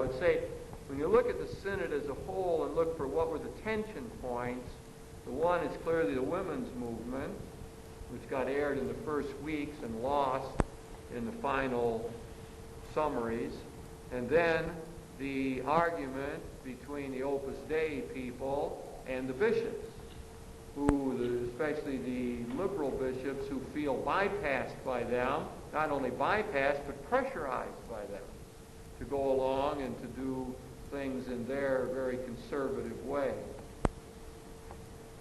would say when you look at the synod as a whole and look for what were the tension points, the one is clearly the women's movement, which got aired in the first weeks and lost in the final summaries. And then the argument between the Opus Dei people and the bishops, especially the liberal bishops who feel bypassed by them, not only bypassed, but pressurized by them to go along and to do things in their very conservative way.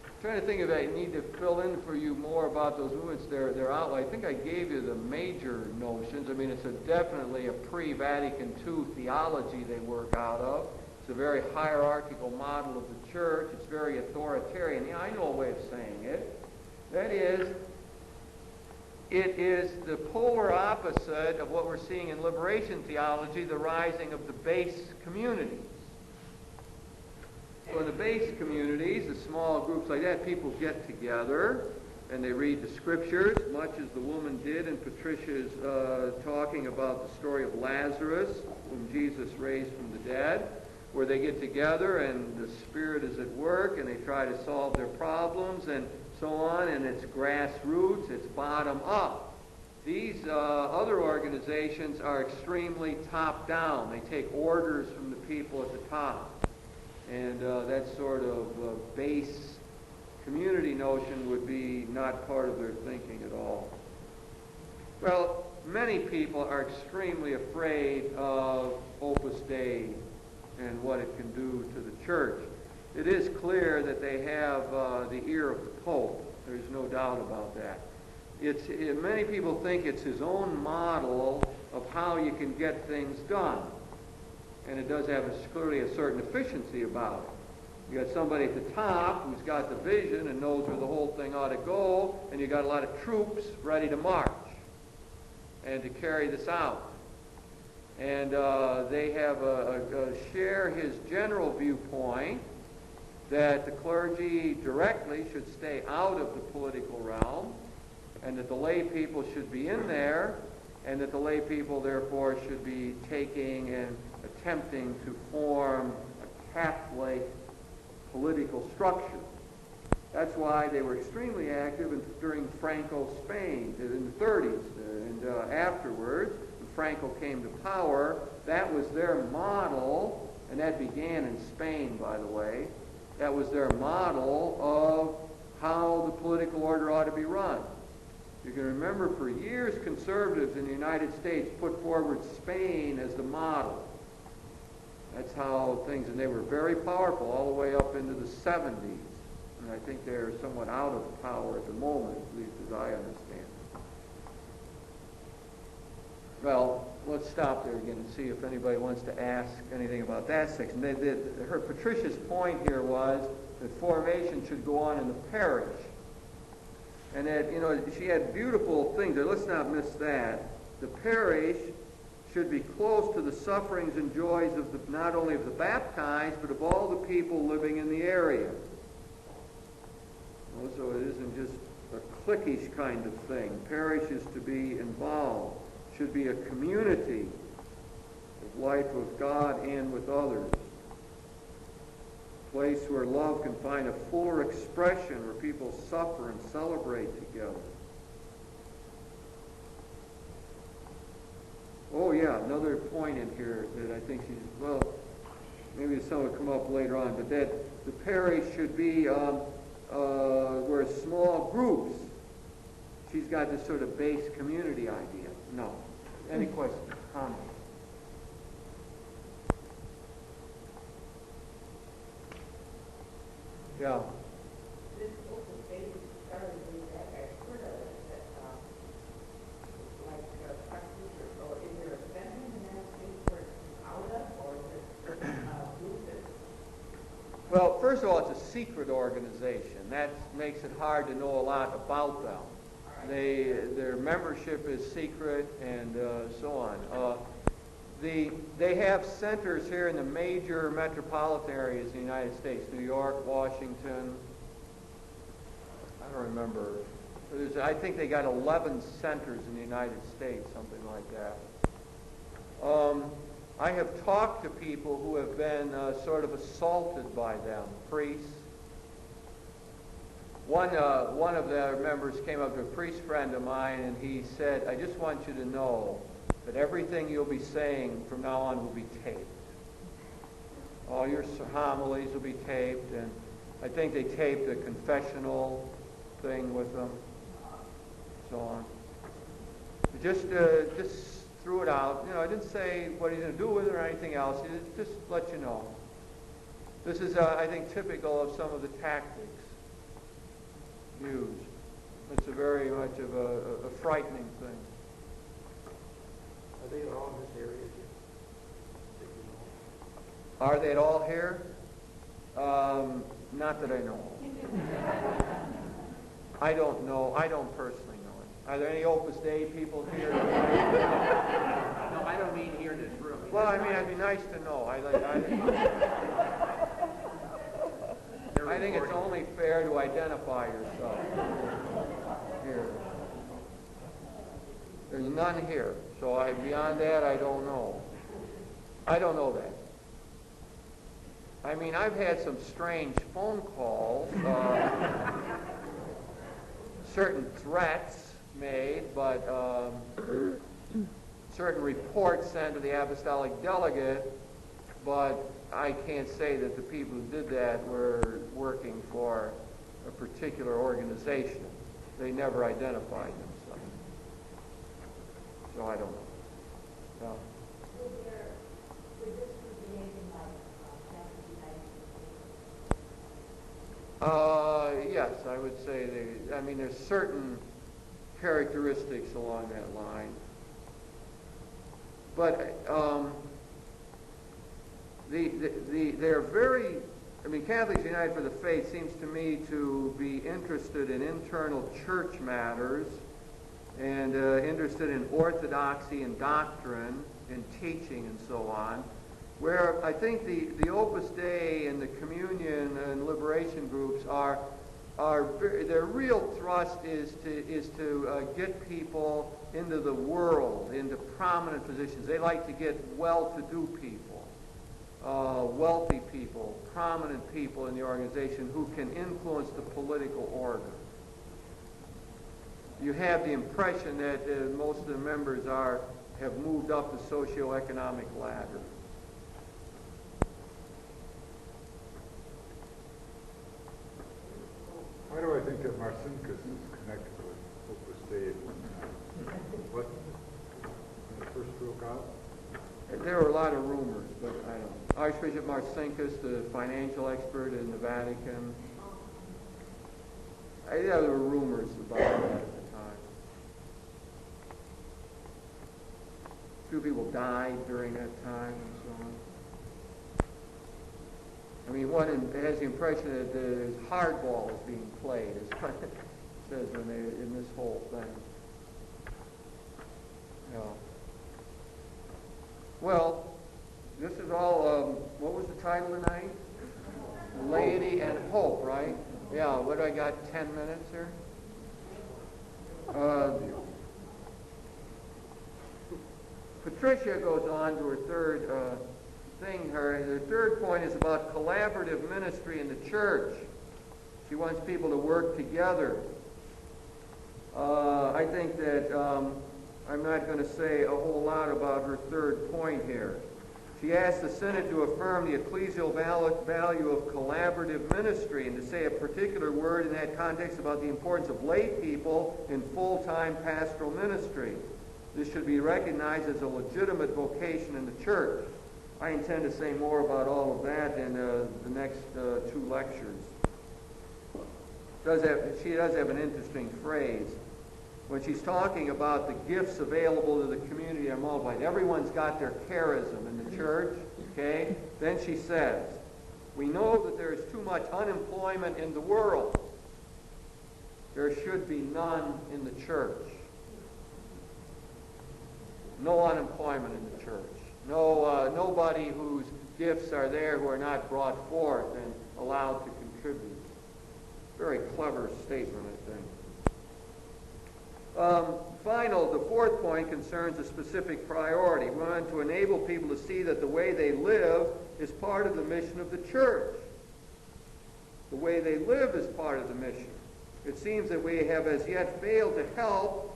I'm trying to think if I need to fill in for you more about those movements, their outline. I think I gave you the major notions. I mean, it's definitely a pre-Vatican II theology they work out of. It's a very hierarchical model of the church. It's very authoritarian. Yeah, I know a way of saying it. That is, it is the polar opposite of what we're seeing in liberation theology, the rising of the base communities. So in the base communities, the small groups like that, people get together and they read the scriptures, much as the woman did in Patricia's talking about the story of Lazarus, whom Jesus raised from the dead, where they get together and the Spirit is at work and they try to solve their problems and so on, and it's grassroots, it's bottom up. These other organizations are extremely top-down. They take orders from the people at the top. And that sort of base community notion would be not part of their thinking at all. Well, many people are extremely afraid of Opus Dei and what it can do to the church. It is clear that they have the ear of the Pope. There's no doubt about that. Many people think it's his own model of how you can get things done. And it does have clearly a certain efficiency about it. You got somebody at the top who's got the vision and knows where the whole thing ought to go, and you got a lot of troops ready to march and to carry this out. And they have share his general viewpoint that the clergy directly should stay out of the political realm, and that the lay people should be in there, and that the lay people therefore should be taking and attempting to form a Catholic political structure. That's why they were extremely active during Franco's Spain in the 30s and afterwards. When Franco came to power, that was their model, and that began in Spain, by the way. That was their model of how the political order ought to be run. You can remember for years conservatives in the United States put forward Spain as the model. That's how things, and they were very powerful all the way up into the 70s. And I think they're somewhat out of power at the moment, at least as I understand it. Well, let's stop there again and see if anybody wants to ask anything about that section. Her Patricia's point here was that formation should go on in the parish. And that, she had beautiful things there. Let's not miss that. The parish should be close to the sufferings and joys of not only of the baptized, but of all the people living in the area. So it isn't just a cliquish kind of thing. Parish is to be involved. Should be a community of life with God and with others. A place where love can find a fuller expression, where people suffer and celebrate together. Oh yeah, another point in here that I think maybe some will come up later on, but that the parish should be where small groups. She's got this sort of base community idea. No. Any questions? Comments? Yeah. This book is based entirely that I've heard of it, that or is there a center in the United States where it's out of, or is it group? Well, first of all, it's a secret organization. That makes it hard to know a lot about them. Their membership is secret and so on. They have centers here in the major metropolitan areas in the United States: New York, Washington. I don't remember. I think they got 11 centers in the United States, something like that. I have talked to people who have been sort of assaulted by them, priests. One of their members came up to a priest friend of mine, and he said, I just want you to know that everything you'll be saying from now on will be taped. All your homilies will be taped, and I think they taped a confessional thing with them, so on. Just threw it out. I didn't say what he's going to do with it or anything else. He just let you know. This is, I think, typical of some of the tactics used. It's a very much of a frightening thing. Are they all in this area here? Are they all here? Not that I know of. I don't know. I don't personally know it. Are there any Opus Dei people here? No, I don't mean here in this room. Well, I mean, it'd be nice to know. I think it's only fair to identify yourself here. There's none here. So beyond that, I don't know. I don't know that. I mean, I've had some strange phone calls, certain threats made, but certain reports sent to the apostolic delegate, but I can't say that the people who did that were working for a particular organization. They never identified themselves. So I don't know. No. Yes, I would say there's certain characteristics along that line. But they're very, Catholics United for the Faith seems to me to be interested in internal church matters and interested in orthodoxy and doctrine and teaching and so on, where I think the Opus Dei and the communion and liberation groups their real thrust is to get people into the world, into prominent positions. They like to get well-to-do people, wealthy people, prominent people in the organization who can influence the political order. You have the impression that most of the members have moved up the socioeconomic ladder. Why do I think that Marcinkus is connected with Opus Dei? What? When it first broke out? There were a lot of rumors, but I don't know. Archbishop Marcinkus, the financial expert in the Vatican. There were rumors about that at the time. A few people died during that time and so on. One has the impression that there's hardball is being played, is what it says in this whole thing. Yeah. Well, this is all, what was the title tonight? Laity and Hope, right? Yeah, what do I got, 10 minutes here? Patricia goes on to her third thing. Her third point is about collaborative ministry in the church. She wants people to work together. I think that I'm not going to say a whole lot about her third point here. She asked the Synod to affirm the ecclesial value of collaborative ministry and to say a particular word in that context about the importance of lay people in full-time pastoral ministry. This should be recognized as a legitimate vocation in the church. I intend to say more about all of that in the next two lectures. She does have an interesting phrase. When she's talking about the gifts available to the community are multiplied. Everyone's got their charism in the church, okay? Then she says, we know that there is too much unemployment in the world. There should be none in the church. No unemployment in the church. Nobody whose gifts are there who are not brought forth and allowed to contribute. Very clever statement, I think. The fourth point concerns a specific priority. We want to enable people to see that the way they live is part of the mission of the church. The way they live is part of the mission. It seems that we have as yet failed to help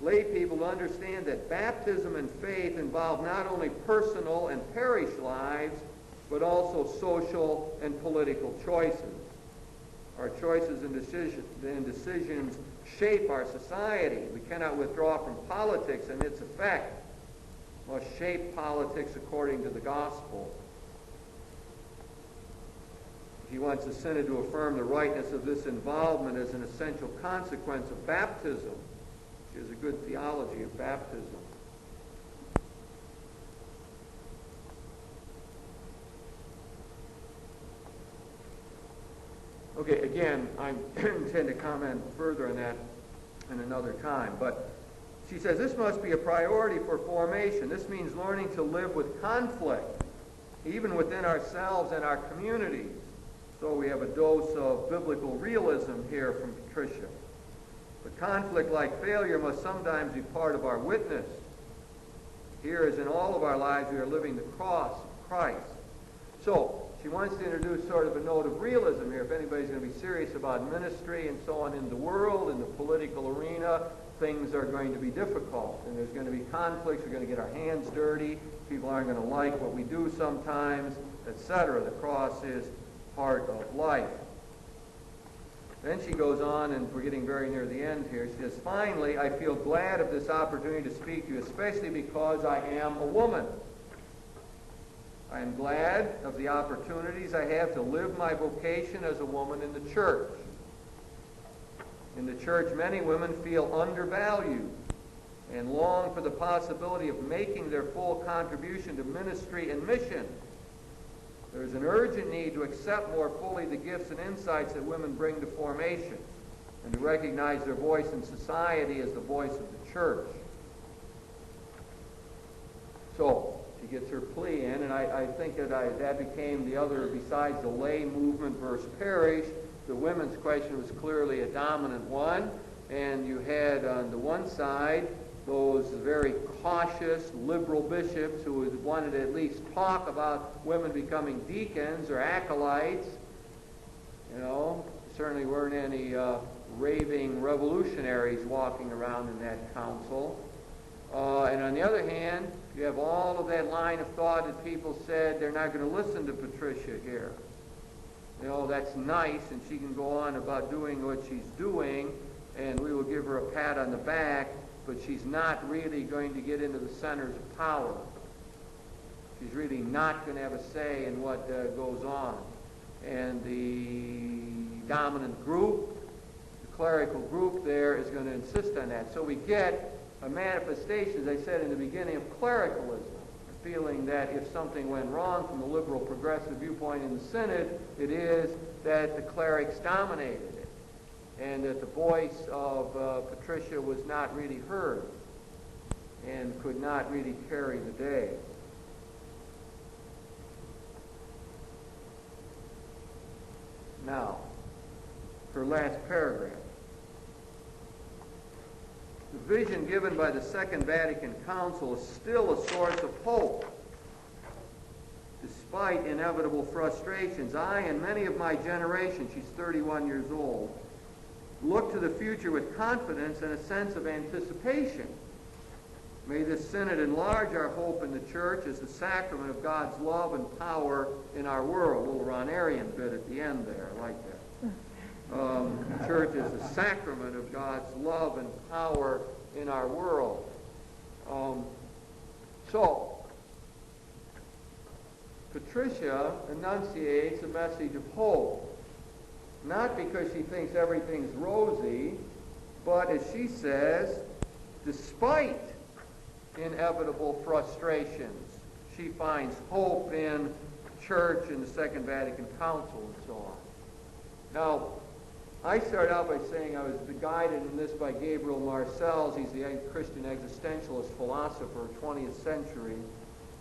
lay people to understand that baptism and faith involve not only personal and parish lives, but also social and political choices. Our choices and decisions shape our society. We cannot withdraw from politics and its effect. We must shape politics according to the gospel. He wants the Synod to affirm the rightness of this involvement as an essential consequence of baptism, which is a good theology of baptism. Okay, again, I intend to comment further on that in another time, but she says this must be a priority for formation. This means learning to live with conflict, even within ourselves and our communities. So we have a dose of biblical realism here from Patricia. But conflict, like failure, must sometimes be part of our witness. Here, as in all of our lives, we are living the cross of Christ. So she wants to introduce sort of a note of realism here. If anybody's going to be serious about ministry and so on in the world, in the political arena, things are going to be difficult. And there's going to be conflicts. We're going to get our hands dirty. People aren't going to like what we do sometimes, etc. The cross is part of life. Then she goes on, and we're getting very near the end here. She says, finally, I feel glad of this opportunity to speak to you, especially because I am a woman. I am glad of the opportunities I have to live my vocation as a woman in the church. In the church, many women feel undervalued and long for the possibility of making their full contribution to ministry and mission. There is an urgent need to accept more fully the gifts and insights that women bring to formation and to recognize their voice in society as the voice of the church. So, she gets her plea in, and I think that became the other, besides the lay movement versus parish, the women's question was clearly a dominant one, and you had on the one side those very cautious liberal bishops who wanted to at least talk about women becoming deacons or acolytes. You know, certainly weren't any raving revolutionaries walking around in that council. And on the other hand, you have all of that line of thought that people said they're not going to listen to Patricia here. You know, that's nice, and she can go on about doing what she's doing, and we will give her a pat on the back, but she's not really going to get into the centers of power. She's really not going to have a say in what goes on. And the dominant group, the clerical group there, is going to insist on that. So we get a manifestation, as I said in the beginning, of clericalism, feeling that if something went wrong from the liberal progressive viewpoint in the Synod, it is that the clerics dominated it, and that the voice of Patricia was not really heard and could not really carry the day. Now, her last paragraph. The vision given by the Second Vatican Council is still a source of hope. Despite inevitable frustrations, I and many of my generation, she's 31 years old, look to the future with confidence and a sense of anticipation. May this Synod enlarge our hope in the church as the sacrament of God's love and power in our world. A little Ronarian bit at the end there. I like that. The church is the sacrament of God's love and power in our world. So, Patricia enunciates a message of hope. Not because she thinks everything's rosy, but as she says, despite inevitable frustrations, she finds hope in the church and the Second Vatican Council and so on. Now, I started out by saying I was guided in this by Gabriel Marcells. He's the Christian existentialist philosopher, 20th century,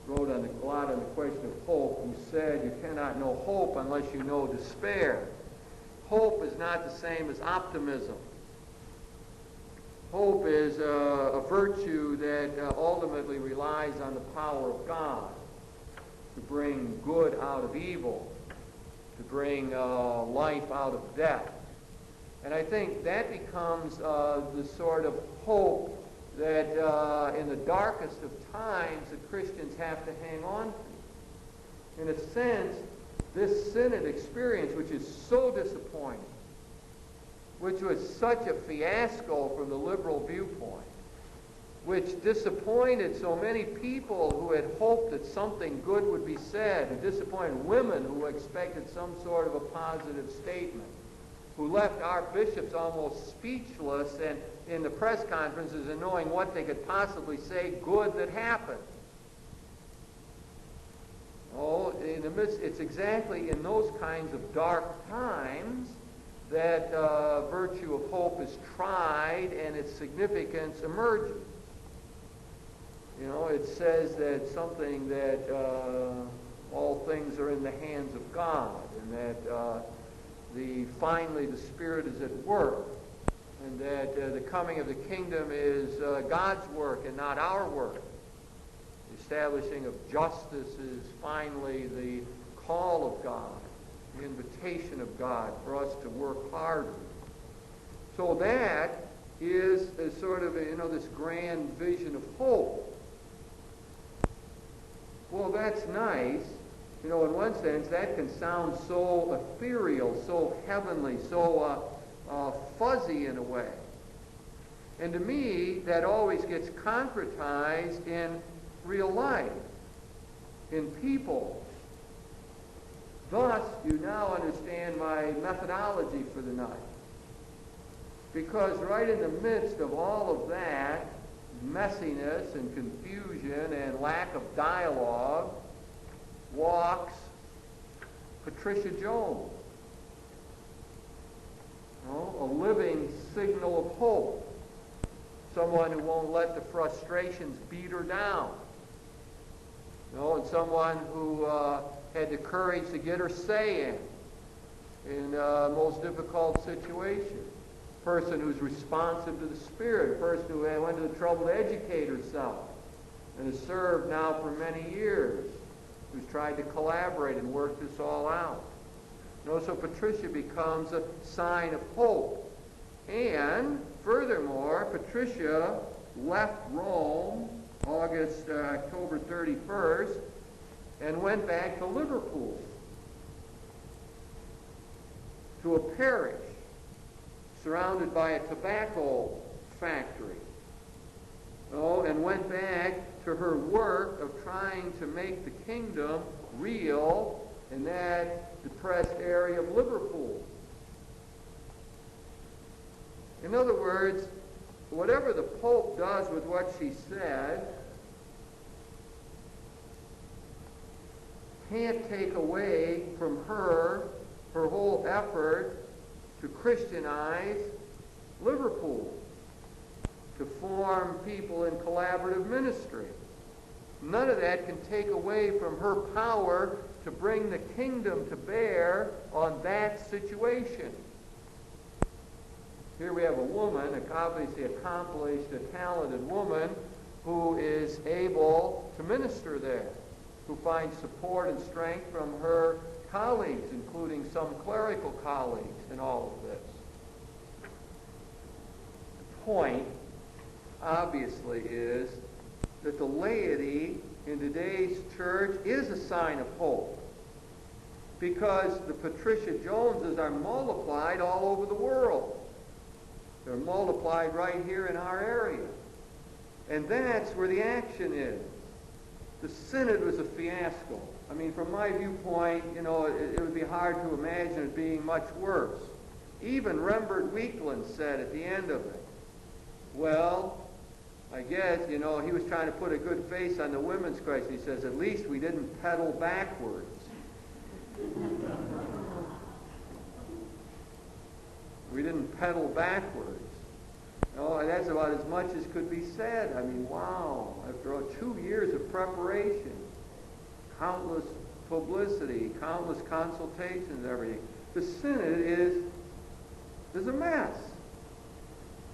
wrote a lot on the question of hope, who said you cannot know hope unless you know despair. Hope is not the same as optimism. Hope is a virtue that ultimately relies on the power of God to bring good out of evil, to bring life out of death. And I think that becomes the sort of hope that in the darkest of times the Christians have to hang on to. In a sense, this synod experience, which is so disappointing, which was such a fiasco from the liberal viewpoint, which disappointed so many people who had hoped that something good would be said, and disappointed women who expected some sort of a positive statement, who left our bishops almost speechless and in the press conferences and knowing what they could possibly say good that happened. Oh, in the midst, it's exactly in those kinds of dark times that virtue of hope is tried and its significance emerges. You know, it says that something that all things are in the hands of God, and that finally the Spirit is at work, and that the coming of the kingdom is God's work and not our work. The establishing of justice is finally the call of God, the invitation of God for us to work harder. So that is sort of this grand vision of hope. Well, that's nice. In one sense, that can sound so ethereal, so heavenly, so fuzzy in a way. And to me, that always gets concretized in real life, in people. Thus, you now understand my methodology for the night. Because right in the midst of all of that messiness and confusion and lack of dialogue walks Patricia Jones, a living signal of hope, someone who won't let the frustrations beat her down, and someone who had the courage to get her say in most difficult situations. Person who's responsive to the Spirit, a person who went to the trouble to educate herself and has served now for many years, who's tried to collaborate and work this all out. So Patricia becomes a sign of hope. And furthermore, Patricia left Rome October 31st and went back to Liverpool, to a parish surrounded by a tobacco factory, and went back to her work of trying to make the kingdom real in that depressed area of Liverpool. In other words, whatever the Pope does with what she said can't take away from her whole effort to Christianize Liverpool, to form people in collaborative ministry. None of that can take away from her power to bring the kingdom to bear on that situation. Here we have a woman, obviously accomplished, a talented woman, who is able to minister there, who finds support and strength from her colleagues, including some clerical colleagues in all of this. The point, obviously, is that the laity in today's church is a sign of hope, because the Patricia Joneses are multiplied all over the world. They're multiplied right here in our area. And that's where the action is. The synod was a fiasco. I mean, from my viewpoint, it would be hard to imagine it being much worse. Even Rembert Weekland said at the end of it, well, I guess, he was trying to put a good face on the women's crisis. He says, at least we didn't pedal backwards. We didn't pedal backwards. And that's about as much as could be said. I mean, wow. After 2 years of preparation, countless publicity, countless consultations, everything. The synod is a mess.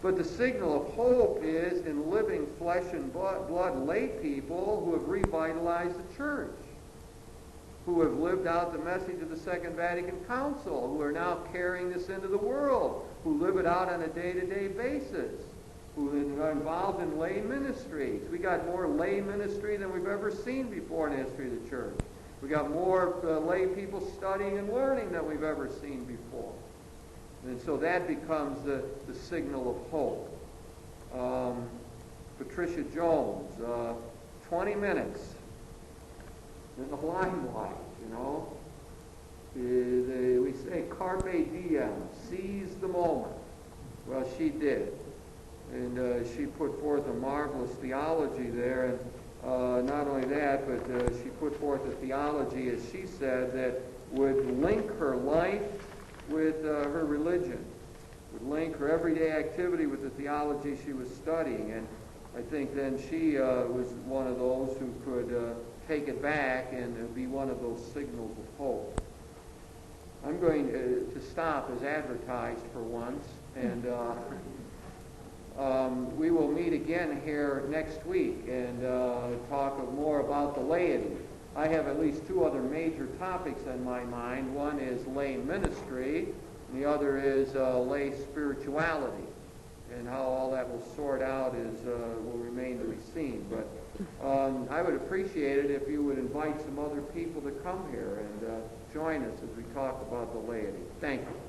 But the signal of hope is in living flesh and blood lay people who have revitalized the church, who have lived out the message of the Second Vatican Council, who are now carrying this into the world, who live it out on a day-to-day basis, who are involved in lay ministries. We got more lay ministry than we've ever seen before in the history of the church. We got more lay people studying and learning than we've ever seen before. And so that becomes the signal of hope. Patricia Jones, 20 minutes in the limelight, you know. We say carpe diem, seize the moment. Well, she did. And she put forth a marvelous theology there. And not only that, but she put forth a theology, as she said, that would link her life with her religion, would link her everyday activity with the theology she was studying. And I think then she was one of those who could take it back and be one of those signals of hope. I'm going to stop as advertised for once, and we will meet again here next week and talk more about the laity. I have at least two other major topics on my mind. One is lay ministry, and the other is lay spirituality. And how all that will sort out will remain to be seen. But I would appreciate it if you would invite some other people to come here and join us as we talk about the laity. Thank you.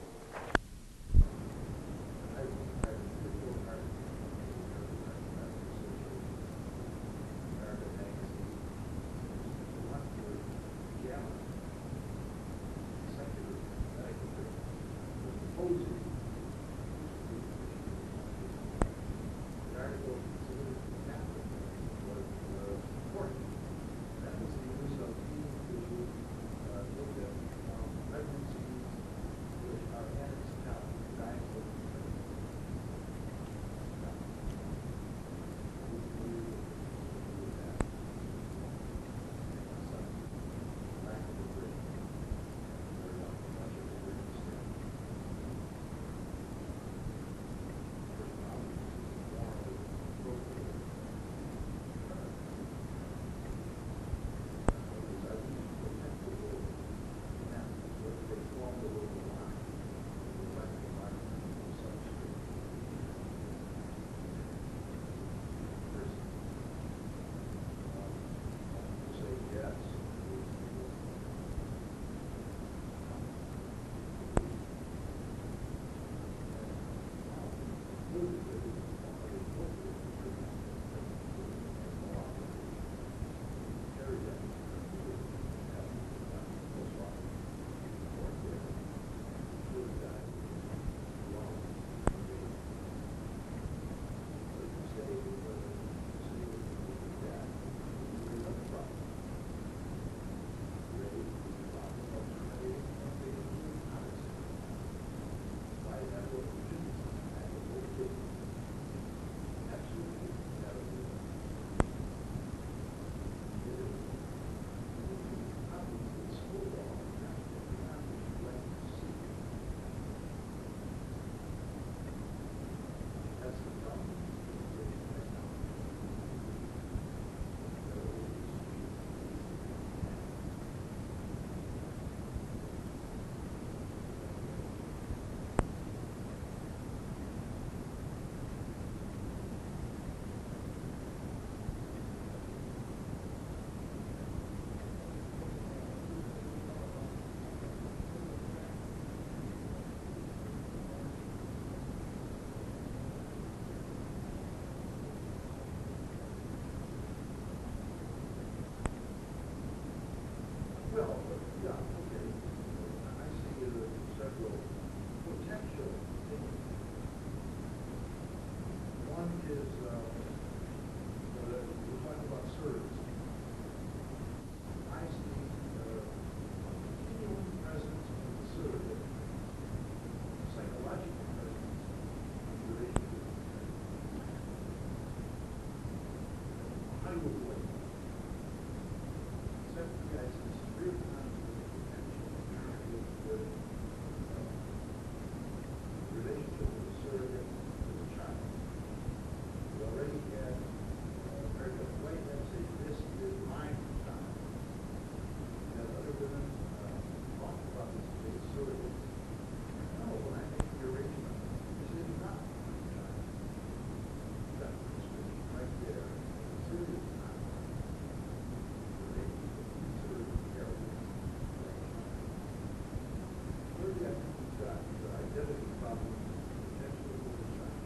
identity problems potentially over time.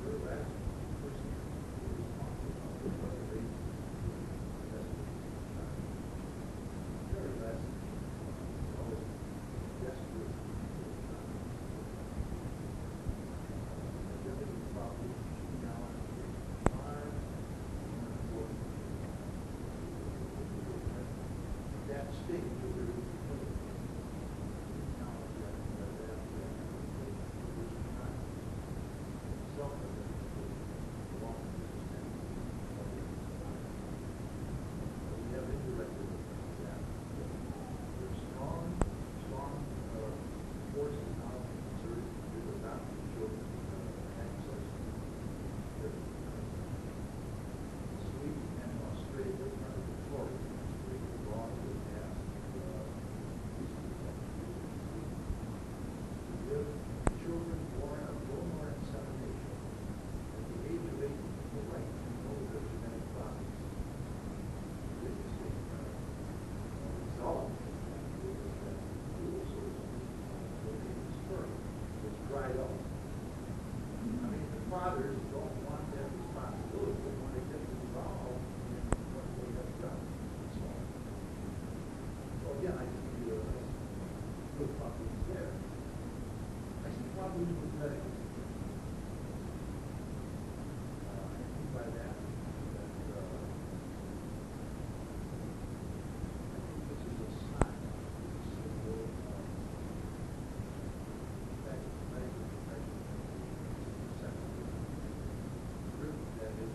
Your last person who was talking about what the race very last always desperate identity problems now are that stage of their children born of donor insemination at the age of 8 the right to know their genetic bodies. This is the result is that dual sources of the sperm was dried up. I mean, the fathers don't want that responsibility. They want to get involved in what they have done. So again, I think good problems there. I see problems with medical. I think by that, I think this is a sign, a symbol of that medical profession that is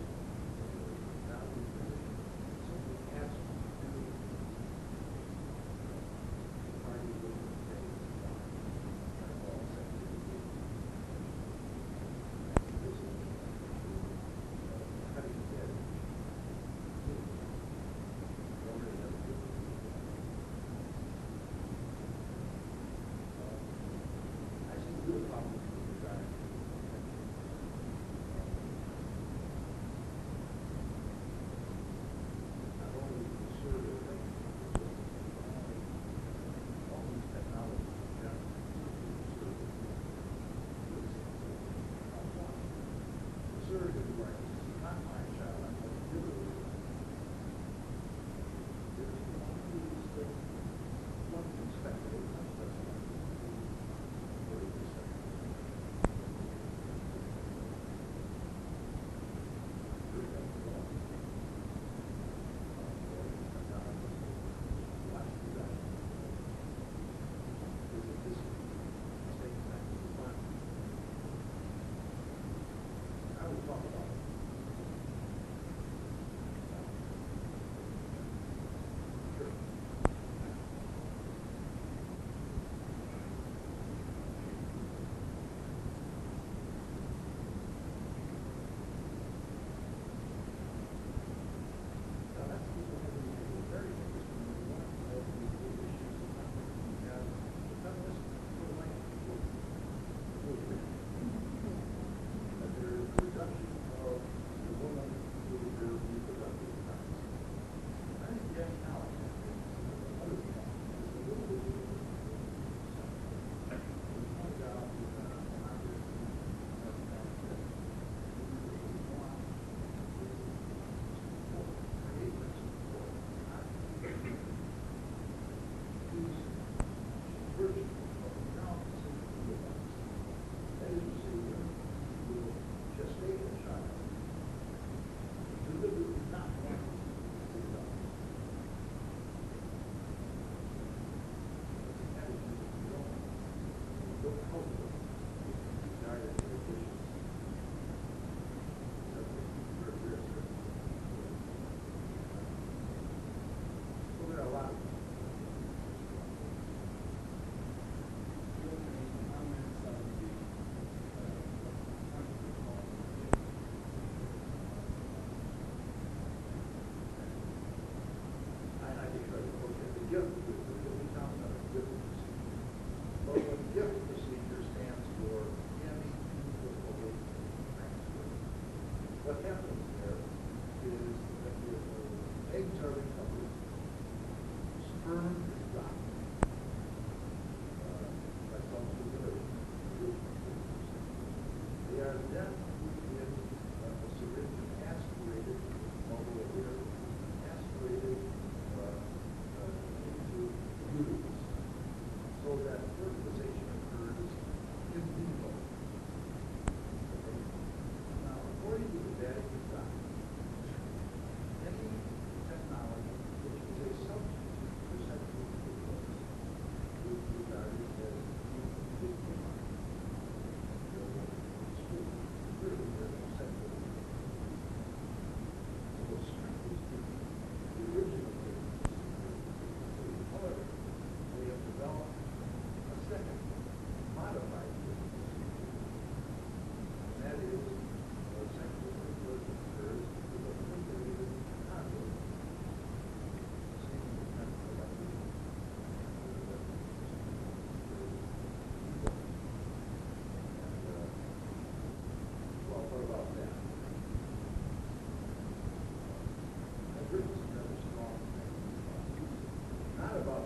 now we simply ask to do party with the faith.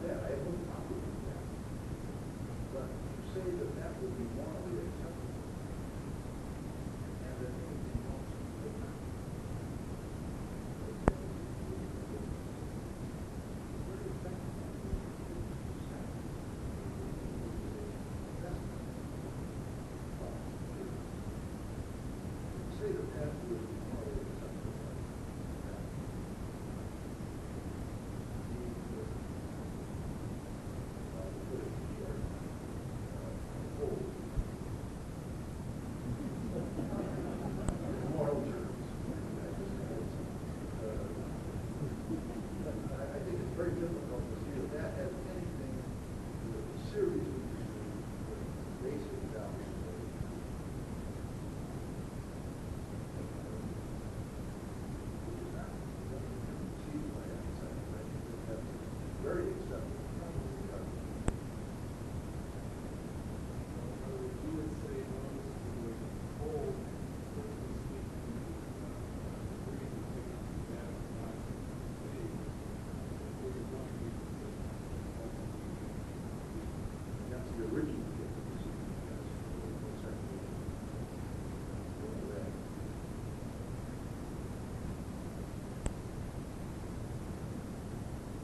that, I have no problem with that. But to say that that would be morally acceptable, and that anything else would not. Very effective. Say that that would be morally acceptable. Moral terms. I think it's very difficult to see that that has anything to do with the serious issue with basic values. Which is not conceived by outside. I think that that's very acceptable. Probably You would say those who would hold personally speaking, agree to take that not today, who is going to be consistent. that's the original gift of the city. That's exactly that.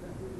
That way,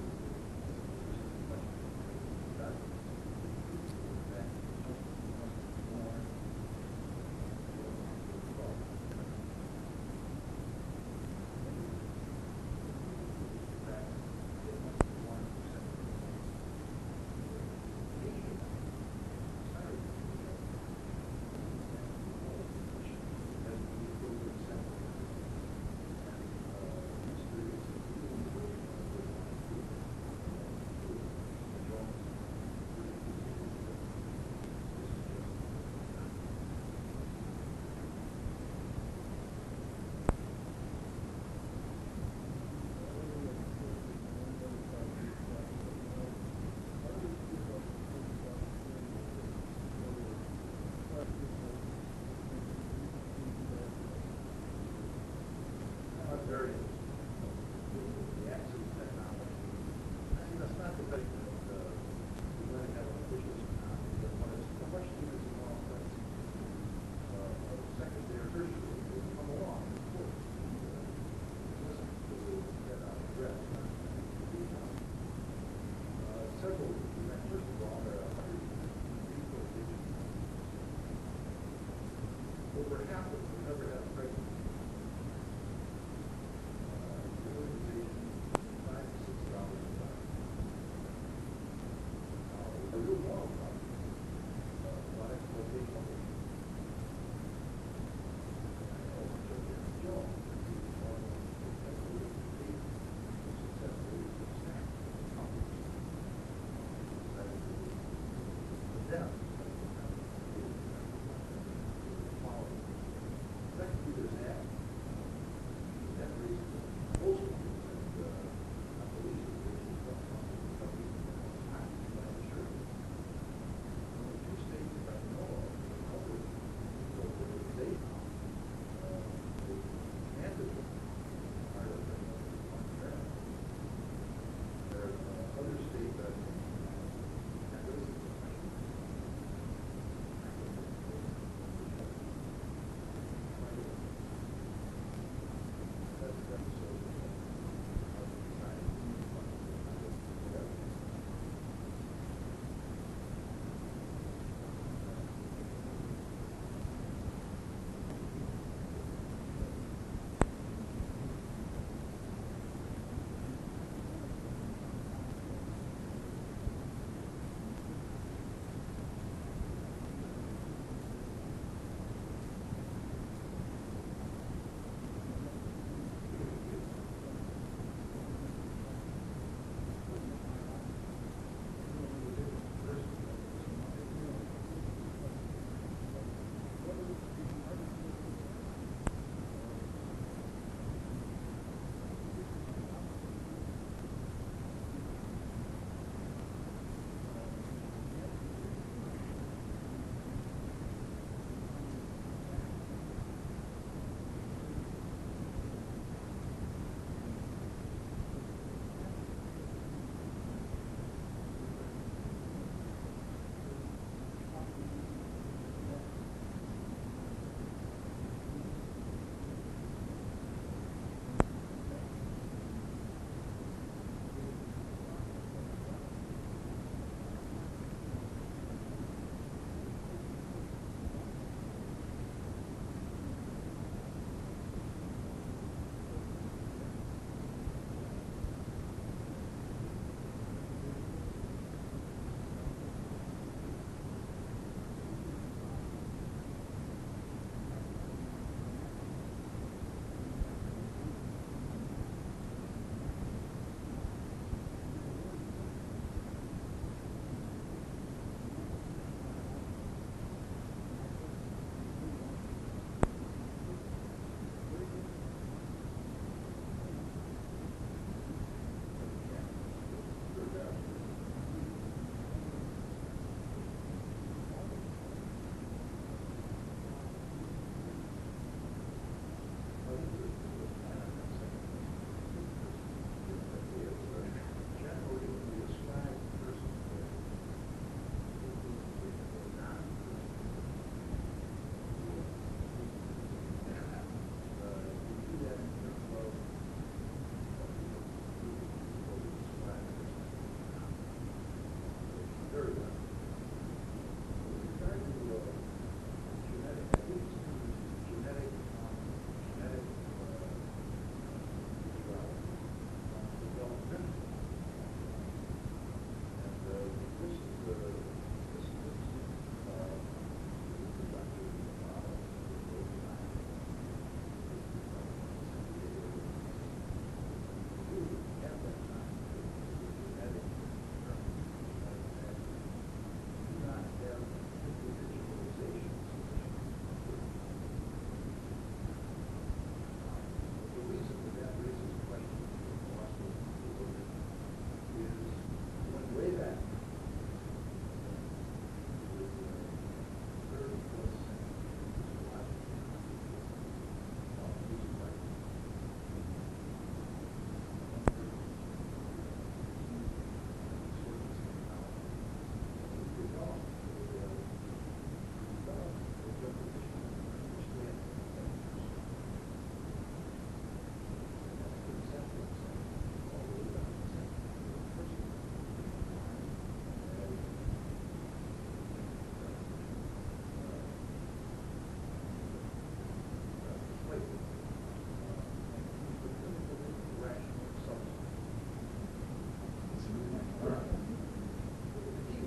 very the access to technology. I mean, that's not the thing that we're going to have officials on, but when it's the question is all that's secondary, tertiary, they come along, of course. Listen to that address. Several events, first of all, there are 100 people. Over half of them never had a president.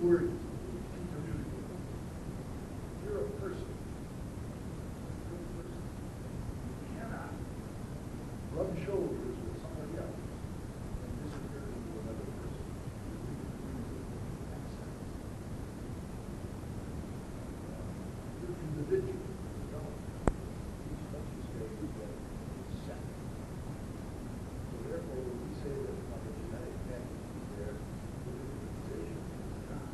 word is keep communicating. You're a person. You're a person. You cannot rub shoulders with somebody else and disappear into another person. You're individual. No. Each country's going to get set. So therefore, when we say that on the genetic package is there, the organization is not.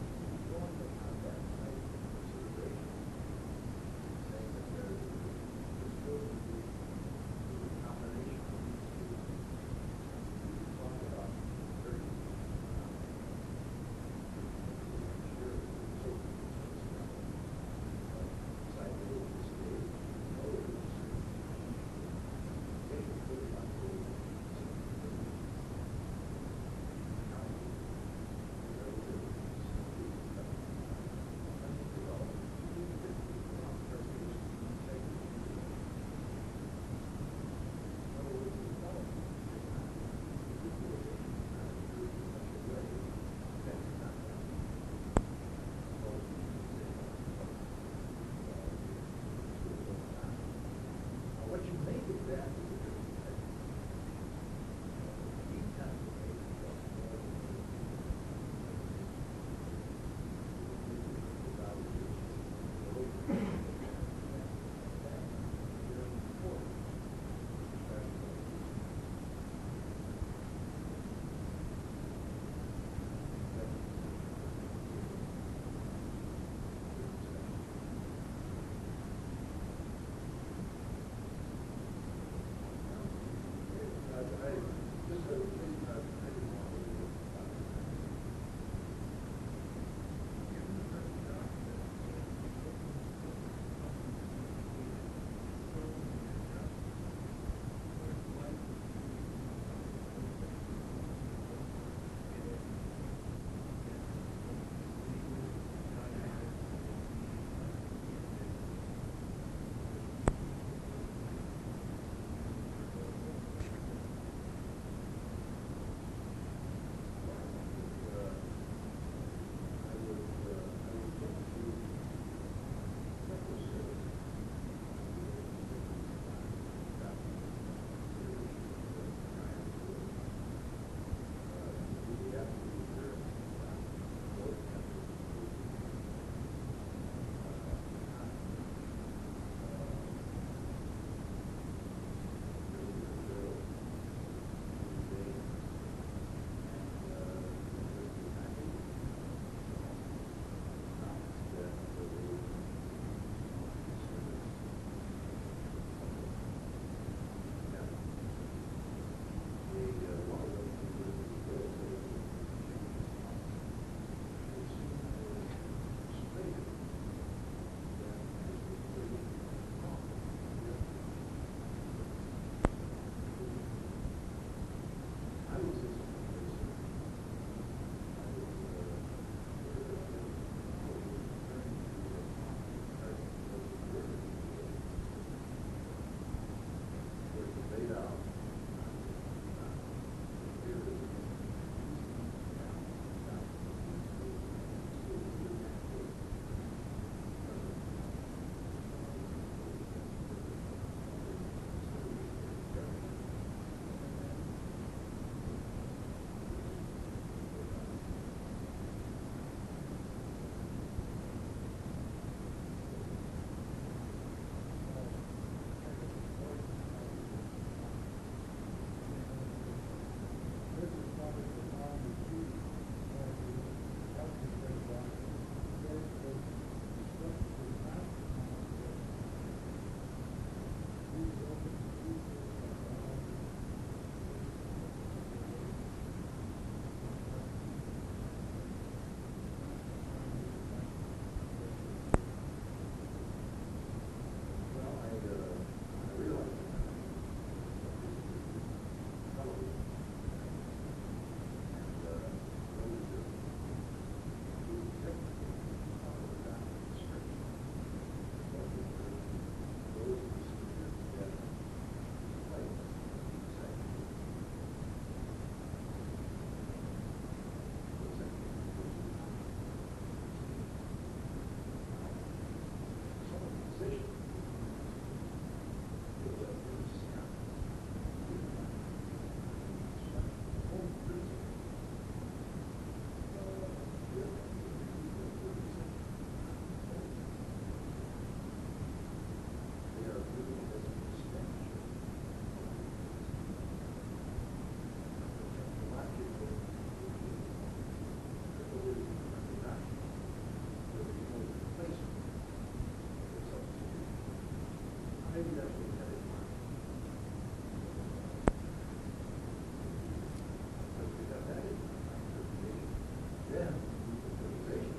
then legalization.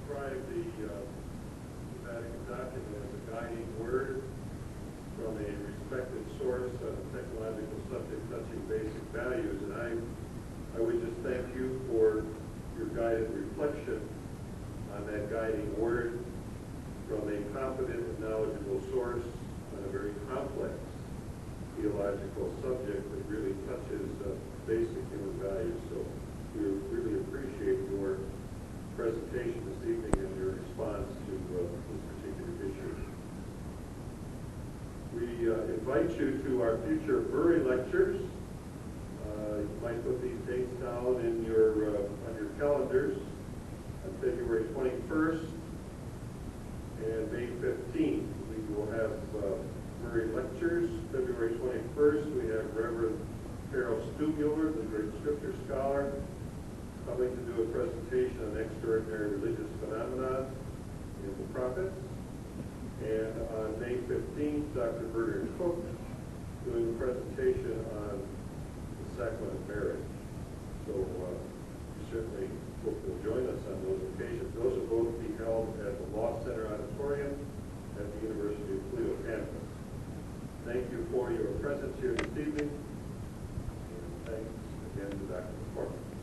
Describe the Vatican document as a guiding word from a respected source on a technological subject touching basic values. And I would just thank you for your guided reflection on that guiding word from a competent and knowledgeable source on a very complex theological subject that really touches basic human values. So we really appreciate your presentation this evening and your response to this particular issue. We invite you to our future Bury lectures. You might put these dates down in on your calendars. On February 21st and May 15th, we will have Bury lectures. February 21st, we have Reverend Harold Stubmuller, the great scripture scholar, coming to do a presentation on extraordinary religious phenomena in the prophets. And on May 15th, Dr. Bernard Cook doing a presentation on the sacrament of marriage. So we certainly hope you'll join us on those occasions. Those will both be held at the Law Center Auditorium at the University of Toledo campus. Thank you for your presence here this evening. And thanks again to Dr. McCormick.